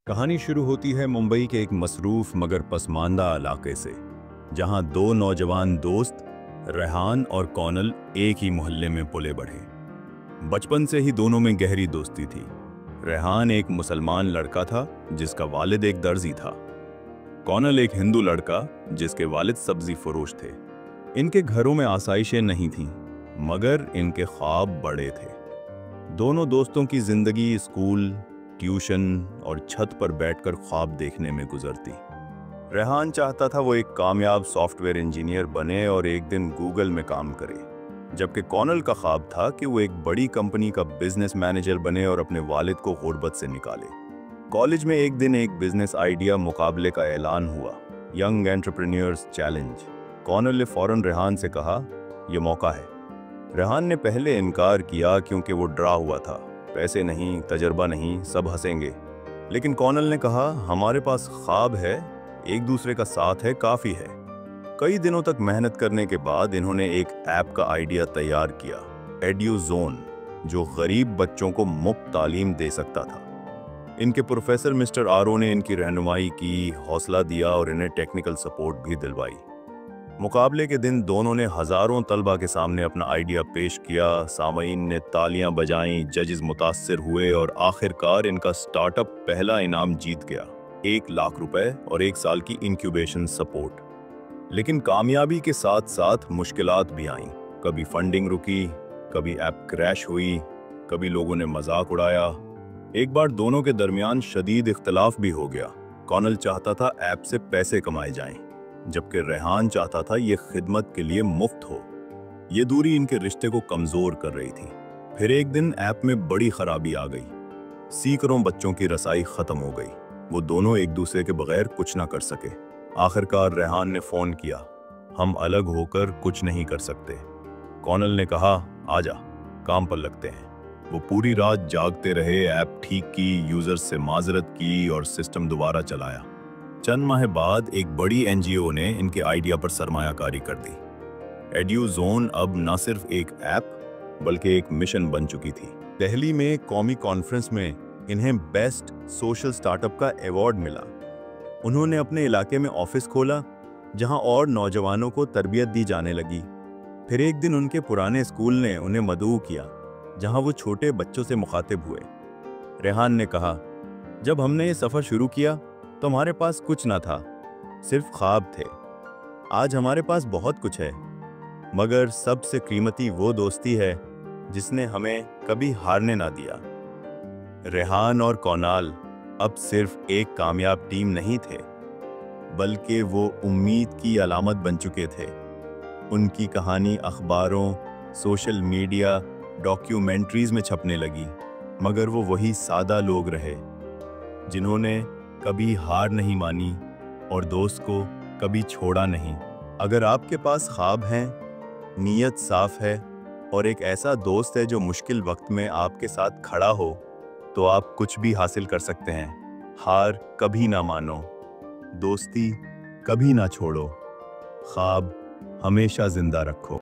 कहानी शुरू होती है मुंबई के एक मसरूफ मगर पसमानदा इलाके से, जहां दो नौजवान दोस्त रेहान और कौनल एक ही मोहल्ले में पले बढ़े। बचपन से ही दोनों में गहरी दोस्ती थी। रेहान एक मुसलमान लड़का था जिसका वालिद एक दर्जी था। कौनल एक हिंदू लड़का जिसके वालिद सब्जी फरोश थे। इनके घरों में आसाइशें नहीं थीं, मगर इनके ख्वाब बड़े थे। दोनों दोस्तों की जिंदगी स्कूल, ट्यूशन और छत पर बैठकर ख्वाब देखने में गुजरती। रेहान चाहता था वो एक कामयाब सॉफ्टवेयर इंजीनियर बने और एक दिन गूगल में काम करे, जबकि कौनल का ख्वाब था कि वो एक बड़ी कंपनी का बिजनेस मैनेजर बने और अपने वालिद को गुर्बत से निकाले। कॉलेज में एक दिन एक बिजनेस आइडिया मुकाबले का ऐलान हुआ, यंग एंटरप्रेन्योर्स चैलेंज। कौनल ने फौरन रेहान से कहा, यह मौका है। रेहान ने पहले इनकार किया क्योंकि वो डरा हुआ था, पैसे नहीं, तजर्बा नहीं, सब हंसेंगे। लेकिन कौनल ने कहा, हमारे पास ख्वाब है, एक दूसरे का साथ है, काफ़ी है। कई दिनों तक मेहनत करने के बाद इन्होंने एक ऐप का आइडिया तैयार किया, एड्यूज़ोन, जो गरीब बच्चों को मुफ्त तालीम दे सकता था। इनके प्रोफेसर मिस्टर आरो ने इनकी रहनुमाई की, हौसला दिया और इन्हें टेक्निकल सपोर्ट भी दिलवाई। मुकाबले के दिन दोनों ने हज़ारों तलबा के सामने अपना आइडिया पेश किया। सामईन ने तालियां बजाईं, जजेस मुतासिर हुए और आखिरकार इनका स्टार्टअप पहला इनाम जीत गया, 1 लाख रुपए और 1 साल की इंक्यूबेशन सपोर्ट। लेकिन कामयाबी के साथ साथ मुश्किलात भी आईं। कभी फंडिंग रुकी, कभी ऐप क्रैश हुई, कभी लोगों ने मजाक उड़ाया। एक बार दोनों के दरमियान शदीद इख्तलाफ भी हो गया। कौनल चाहता था ऐप से पैसे कमाए जाएं, जबकि रेहान चाहता था ये खिदमत के लिए मुफ्त हो। ये दूरी इनके रिश्ते को कमजोर कर रही थी। फिर एक दिन ऐप में बड़ी खराबी आ गई। सैकड़ों बच्चों की रसाई खत्म हो गई। वो दोनों एक दूसरे के बगैर कुछ ना कर सके। आखिरकार रेहान ने फोन किया, हम अलग होकर कुछ नहीं कर सकते। कौनल ने कहा, आजा, काम पर लगते हैं। वो पूरी रात जागते रहे, ऐप ठीक की, यूजर्स से माजरत की और सिस्टम दोबारा चलाया। चंद माह बाद एक बड़ी एनजीओ ने इनके आइडिया पर सरमायाकारी कर दी। एड्यूज़ोन अब न सिर्फ एक ऐप बल्कि एक मिशन बन चुकी थी। दिल्ली में कौमी कॉन्फ्रेंस में इन्हें बेस्ट सोशल स्टार्टअप का अवार्ड मिला। उन्होंने अपने इलाके में ऑफिस खोला, जहां और नौजवानों को तरबियत दी जाने लगी। फिर एक दिन उनके पुराने स्कूल ने उन्हें मदऊ किया, जहां वो छोटे बच्चों से मुखातिब हुए। रेहान ने कहा, जब हमने ये सफ़र शुरू किया तो हमारे पास कुछ ना था, सिर्फ ख्वाब थे। आज हमारे पास बहुत कुछ है, मगर सबसे कीमती वो दोस्ती है जिसने हमें कभी हारने ना दिया। रेहान और कौनल अब सिर्फ एक कामयाब टीम नहीं थे, बल्कि वो उम्मीद की अलामत बन चुके थे। उनकी कहानी अखबारों, सोशल मीडिया, डॉक्यूमेंट्रीज में छपने लगी, मगर वो वही सादा लोग रहे जिन्होंने कभी हार नहीं मानी और दोस्त को कभी छोड़ा नहीं। अगर आपके पास ख्वाब हैं, नीयत साफ है और एक ऐसा दोस्त है जो मुश्किल वक्त में आपके साथ खड़ा हो, तो आप कुछ भी हासिल कर सकते हैं। हार कभी ना मानो, दोस्ती कभी ना छोड़ो, ख्वाब हमेशा जिंदा रखो।